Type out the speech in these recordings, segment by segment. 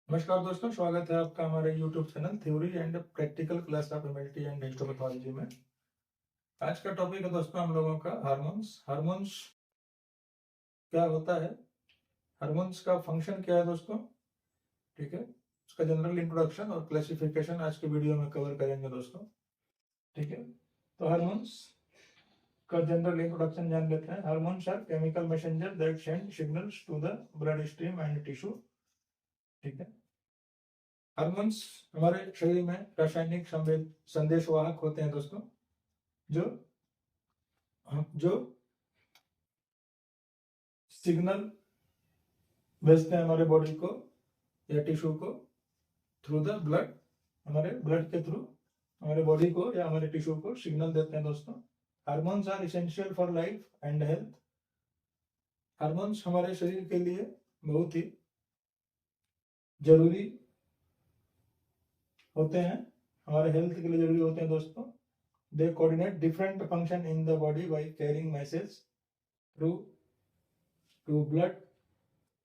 नमस्कार दोस्तों, स्वागत है आपका हमारे YouTube channel theory and practical class of MLT and histopathology में। आज का टॉपिक है दोस्तों हम लोगों का हार्मोन्स। हार्मोन्स क्या होता है, हार्मोन्स का फंक्शन क्या है दोस्तों, ठीक है। उसका जनरल इंट्रोडक्शन और क्लासिफिकेशन आज के वीडियो में कवर करेंगे दोस्तों, ठीक है। तो हार्मोन्स का जनरल इंट्रोडक्शन जान लेते हैं। Hormones are chemical messenger that send signals to the blood stream and tissue, ठीक है। हार्मोन्स हमारे शरीर में रासायनिक संदेशवाहक होते हैं दोस्तों, जो जो सिग्नल भेजते हैं हमारे बॉडी को या टिश्यू को थ्रू द ब्लड। हमारे ब्लड के थ्रू हमारे बॉडी को या हमारे टिश्यू को सिग्नल देते हैं दोस्तों। Hormones are essential for life and health. Hormones हमारे शरीर के लिए बहुत ही जरूरी होते हैं, हमारे हेल्थ के लिए जरूरी होते हैं दोस्तों। They coordinate different function in the body by carrying message through to blood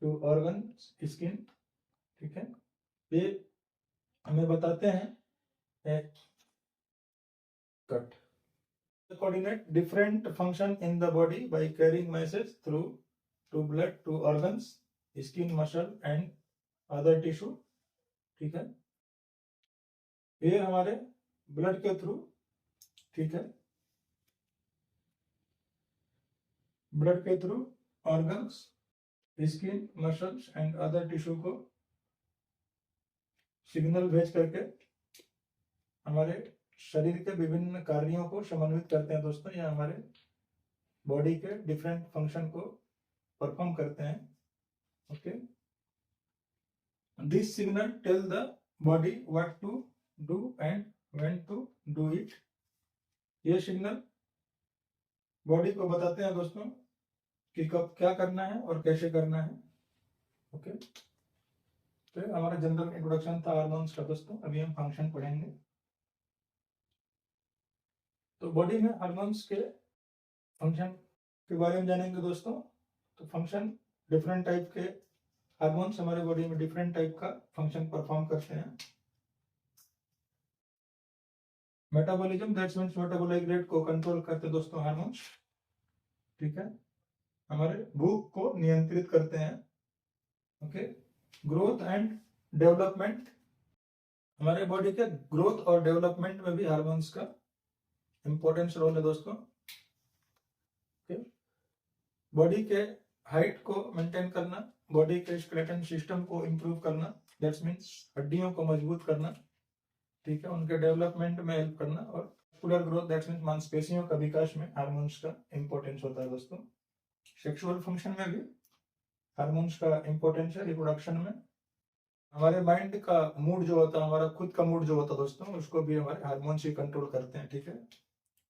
to organ skin, ठीक है। ये हमें बताते हैं कट coordinate different function in the body by carrying message through to blood to organs skin muscle and other tissue, ठीक है। ये हमारे ब्लड के थ्रू, ठीक है, ब्लड के through organs skin muscles and other tissue को सिग्नल भेज करके हमारे शरीर के विभिन्न कार्यों को समन्वित करते हैं दोस्तों। ये हमारे बॉडी के डिफरेंट फंक्शन को परफॉर्म करते हैं, okay. This signal tell the body what to do and when to do it. ये सिग्नल बॉडी को बताते हैं दोस्तों कि कब क्या करना है और कैसे करना है, ओके। तो हमारा जनरल इंट्रोडक्शन था हार्मोन्स का दोस्तों। अभी हम फंक्शन पढ़ेंगे। तो बॉडी में हार्मोन्स के फंक्शन के बारे में जानेंगे दोस्तों। तो फंक्शन डिफरेंट टाइप के हार्मोन्स हमारे बॉडी में डिफरेंट टाइप का फंक्शन परफॉर्म करते हैं। Metabolism that's means metabolite rate को कंट्रोल करते हैं दोस्तों हार्मोन्स, ठीक है। हमारे भूख को नियंत्रित करते हैं, ओके। ग्रोथ एंड डेवलपमेंट, हमारे बॉडी के ग्रोथ और डेवलपमेंट में भी हार्मोन्स का इंपॉर्टेंस रोल है दोस्तों, ओके। बॉडी के हाइट को मेंटेन करना, बॉडी के स्केलेटन सिस्टम को इंप्रूव करना, दैट्स मींस हड्डियों को मजबूत करना, ठीक है, उनके डेवलपमेंट में हेल्प करना। और मस्कुलर ग्रोथ दैट्स मींस मांसपेशियों का विकास में हार्मोन्स का इंपॉर्टेंस होता है दोस्तों। सेक्सुअल फंक्शन में भी हार्मोन्स का इंपॉर्टेंस है। रिप्रोडक्शन में हमारे माइंड का मूड जो होता है, हमारा खुद का मूड जो होता है दोस्तों, उसको भी हमारे हार्मोन्स ही कंट्रोल करते हैं, ठीक है।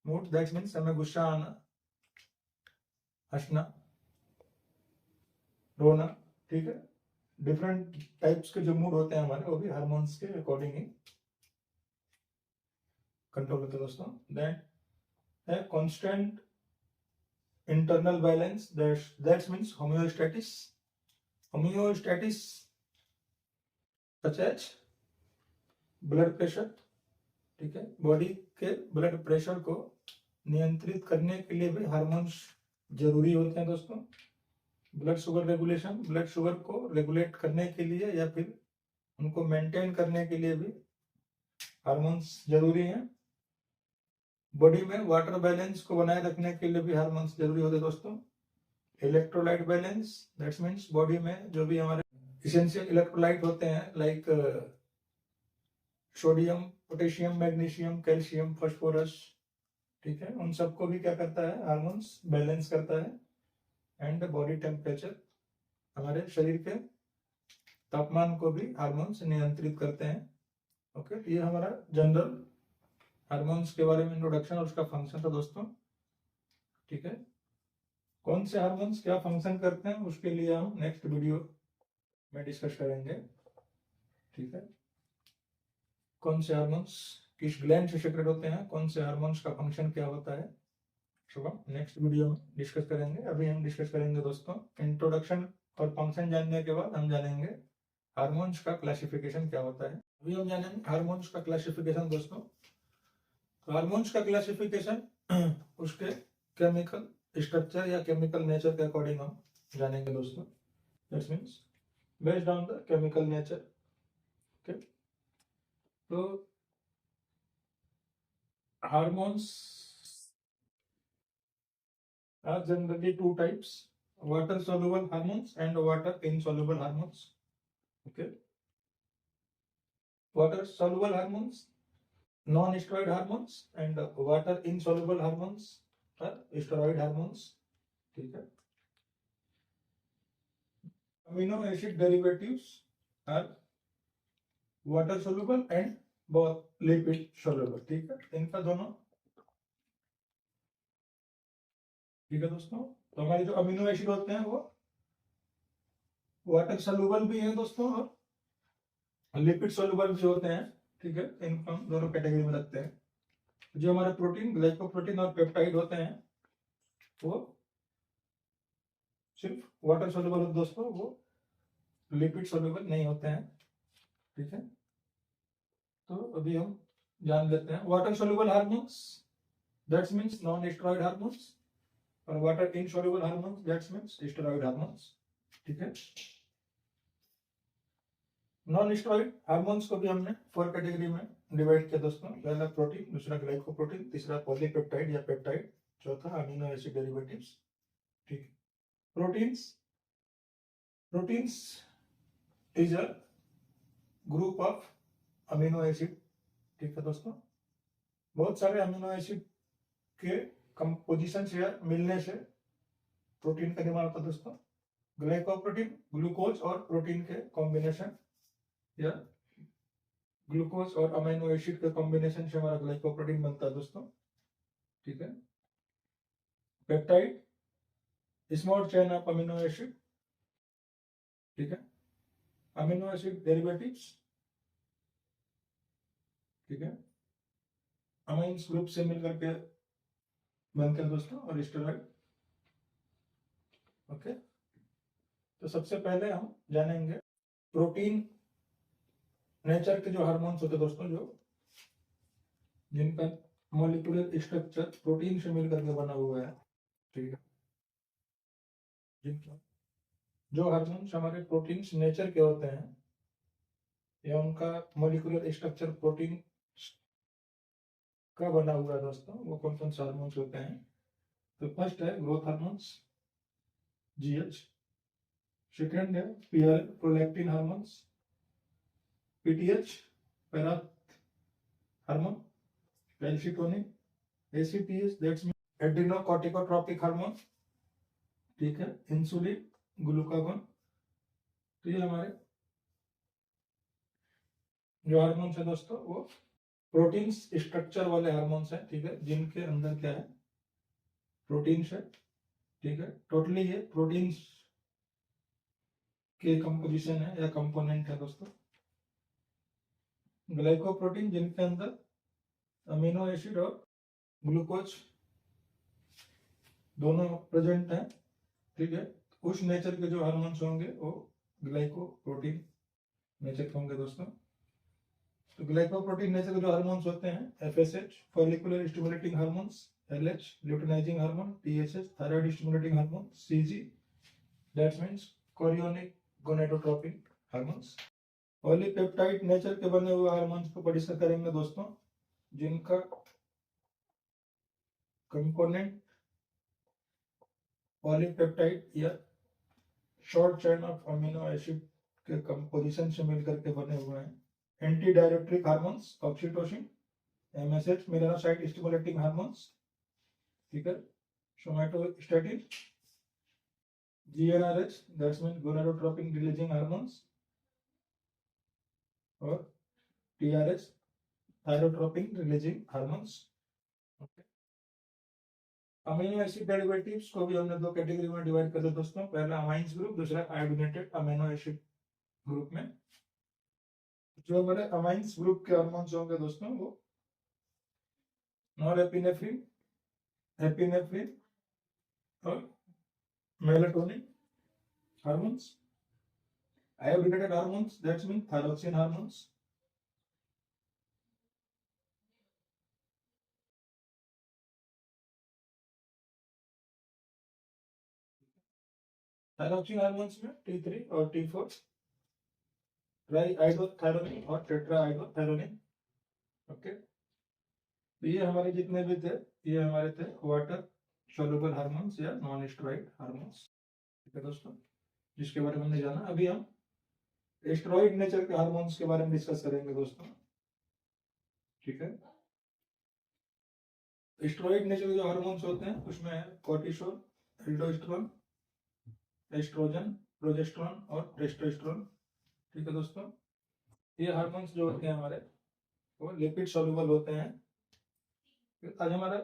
मूड दैट मींस हमें गुस्सा आना, हंसना, रोना, ठीक है। डिफरेंट टाइप्स के जो मूड होते हैं हमारे, वो भी हार्मोन्स के अकॉर्डिंग ही कंट्रोल होते हैं दोस्तों। देन है constant internal balance, that means homeostasis. Homeostasis such as blood pressure, ठीक है। बॉडी के ब्लड प्रेशर को नियंत्रित करने के लिए भी हार्मोन्स जरूरी होते हैं दोस्तों। Blood sugar regulation, blood sugar को रेगुलेट करने के लिए या फिर उनको मेंटेन करने के लिए भी हार्मोन्स जरूरी हैं। बॉडी में वाटर बैलेंस को बनाए रखने के लिए भी हार्मोन्स जरूरी होते हैं दोस्तों। Electrolyte balance, that means body में जो भी हमारे इसेंशियल इलेक्ट्रोलाइट होते हैं like sodium, potassium, magnesium, calcium, phosphorus, ठीक है, उन सबको भी क्या करता है हार्मोन्स बैलेंस करता है। एंड बॉडी टेम्परेचर, हमारे शरीर के तापमान को भी हार्मोन्स नियंत्रित करते हैं, ओके। ये हमारा जनरल हार्मोन्स के बारे में इंट्रोडक्शन और उसका फंक्शन था दोस्तों, ठीक है। कौन से हार्मोन्स क्या फंक्शन करते हैं उसके लिए हम नेक्स्ट वीडियो में डिस्कस करेंगे, ठीक है। कौन से हार्मोन्स किस ग्लैंड से सेक्रेट होते हैं, कौन से हार्मोन्स का फंक्शन क्या होता है, सब हम नेक्स्ट वीडियो में डिस्कस करेंगे। अभी हम डिस्कस करेंगे दोस्तों इंट्रोडक्शन और फंक्शन जानने के बाद हम जानेंगे हार्मोन्स का क्लासिफिकेशन क्या होता है। अभी हम जानेंगे हार्मोन्स का क्लासिफिकेशन दोस्तों। हार्मोन्स का क्लासिफिकेशन उसके केमिकल स्ट्रक्चर या केमिकल नेचर के अकॉर्डिंग हम जानेंगे दोस्तों। That means based on the chemical nature. Okay, तो hormones are generally two types: water soluble hormones and water insoluble hormones. Okay, water soluble hormones, non steroid hormones, and water insoluble hormones are steroid hormones. ठीक है, amino acid derivatives are water soluble and lipid soluble. ठीक है, इनका दोनों ठीक है दोस्तों। तो हमारे जो अमीनो एसिड होते हैं वो वाटर सॉल्युबल भी है दोस्तों और लिपिड सॉल्युबल भी होते हैं। ठीक है, इनको हम दोनों कैटेगरी में रखते हैं। जो हमारे प्रोटीन, ग्लाइकोप्रोटीन और पेप्टाइड होते हैं वो सिर्फ वाटर सॉल्युबल होते दोस्तों, वो लिपिड सॉल्युबल नहीं होते हैं। ठीक है, तो अभी हम जान लेते हैं water soluble hormones, that's means non steroid hormones, और water insoluble hormones, that's means steroid hormones. ठीक है, नॉन स्टेरॉइड हार्मोन्स को भी हमने 4 कैटेगरी में डिवाइड किया दोस्तों। पहला प्रोटीन, दूसरा ग्लाइकोप्रोटीन, तीसरा पॉलीपेप्टाइड या पेप्टाइड, चौथा अमीनो एसिड डेरिवेटिव्स। ठीक है, proteins, proteins is a group of amino acid. ठीक है दोस्तों, बहुत सारे अमीनो एसिड के कंपोजिशन से मिलने से प्रोटीन का निर्माण होता है दोस्तों। ग्लाइकोप्रोटीन ग्लूकोज और प्रोटीन के कॉम्बिनेशन या ग्लूकोज और अमीनो एसिड के कॉम्बिनेशन से हमारा ग्लाइकोप्रोटीन बनता है दोस्तों। ठीक है, peptide small chain of amino acid. ठीक है, अमीनो एसिड डेरिवेटिव्स। ठीक है, अमाइंस ग्रुप से मिलकर के बनते हैं दोस्तों, और स्टेरॉइड। ओके, तो सबसे पहले हम जानेंगे प्रोटीन नेचर के जो हार्मोन्स होते हैं दोस्तों, जो जिनका मॉलिक्यूलर स्ट्रक्चर प्रोटीन से मिलकर के बना हुआ है। ठीक है, जिनका जो हार्मोन्स हमारे प्रोटीन नेचर के होते हैं या उनका मॉलिक्यूलर स्ट्रक्चर प्रोटीन का बना हुआ है दोस्तों, वो कौन कौन से हार्मोन्स होते हैं। तो फर्स्ट है ग्रोथ हार्मोन्स, जीएच। सेकेंड है PL, prolactin hormones, PTH, parathormone, calcitonin, ACTH, that's mean adrenocorticotropic hormone. ठीक है, इंसुलिन, ग्लूकागोन। तो ये हमारे जो हार्मोन्स है दोस्तों वो प्रोटीन स्ट्रक्चर वाले हार्मोन्स हैं। ठीक है, जिनके अंदर क्या है, प्रोटीन्स है। ठीक है, टोटली ये प्रोटीन्स के कंपोजिशन है या कंपोनेंट है दोस्तों। ग्लाइकोप्रोटीन जिनके अंदर अमीनो एसिड और ग्लूकोज दोनों प्रेजेंट है। ठीक है, उस नेचर के जो हार्मोन्स होंगे वो ग्लाइकोप्रोटीन नेचर के होंगे दोस्तों। तो ग्लाइकोप्रोटीन नेचर के जो हार्मोन्स होते हैं, FSH follicular stimulating hormones, LH luteinizing hormone, TSH thyroid stimulating hormone, CG that means chorionic gonadotropin hormones. Polypeptide nature के बने हुए हार्मोन्स को डिस्कस करेंगे दोस्तों, जिनका कंपोनेंट पॉलीपेप्टाइड या short chain of amino acid के कंपोजिशन से मिलकर के बने हुए हैं। Anti डायरेक्ट्रिक hormones, oxytocin, MSH melanocyte stimulating hormones. ठीक है, somatostatin, GnRH that's mean gonadotropin releasing hormones, और TRH thyrotropin releasing hormones. Amino acid derivatives को भी हमने 2 कैटेगरी में डिवाइड कर दिया दोस्तों। पहला अमाइंस ग्रुप, दूसरा आयोडीनेटेड अमीनो एसिड ग्रुप में। जो हमारे अमाइंस ग्रुप के हार्मोन्स होंगे दोस्तों वो नॉरएपिनेफ्रिन, एपिनेफ्रिन और melatonin hormones. I have related hormones, that means thyroxine hormones. Thyroxine hormones में T3 और T4, ट्राईआइडोथायरोनिन और टेट्राआइडोथायरोनिन। ओके, तो ये हमारे जितने भी थे, ये हमारे थे वाटर सोल्यूबल हार्मोन्स या नॉन स्टेरॉइड हार्मोन्स। ठीक है दोस्तों, जिसके बारे में हमने जाना। अभी हम स्टेरॉइड नेचर के हार्मोन्स के बारे में डिस्कस करेंगे दोस्तों। ठीक है, स्टेरॉइड नेचर के जो हार्मोन्स होते हैं उसमें है कोर्टिसोल, एल्डोस्टेरोन, एस्ट्रोजन, प्रोजेस्टेरोन और टेस्टोस्टेरोन। ठीक है दोस्तों, ये हार्मोन्स जो होते हैं हमारे वो लिपिड सोल्यूबल होते हैं। आज हमारा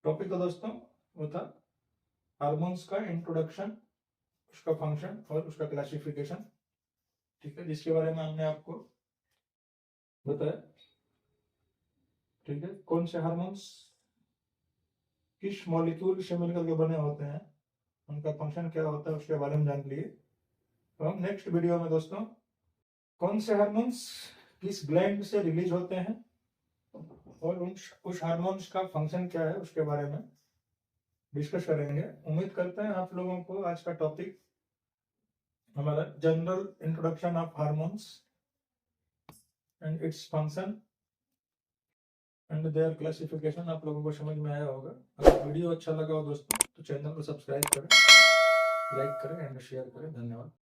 टॉपिक का दोस्तों वो था हार्मोन्स का इंट्रोडक्शन, उसका फंक्शन और उसका क्लासिफिकेशन। ठीक है, जिसके बारे में हमने आपको बताया। ठीक है, कौन से हार्मोन्स किस मॉलिक्यूल से मिलकर के बने होते हैं, उनका फंक्शन क्या होता है, उसके बारे में जान लिए। तो हम नेक्स्ट वीडियो में दोस्तों कौन से हार्मोन्स किस ग्लैंड से रिलीज होते हैं और उस हार्मोन्स का फंक्शन क्या है उसके बारे में डिस्कस करेंगे। उम्मीद करते हैं आप लोगों को आज का टॉपिक हमारा general introduction of hormones and its function and there classification आप लोगों को समझ में आया होगा। अगर वीडियो अच्छा लगा हो दोस्तों तो चैनल को सब्सक्राइब करें, लाइक करें एंड शेयर करें। धन्यवाद।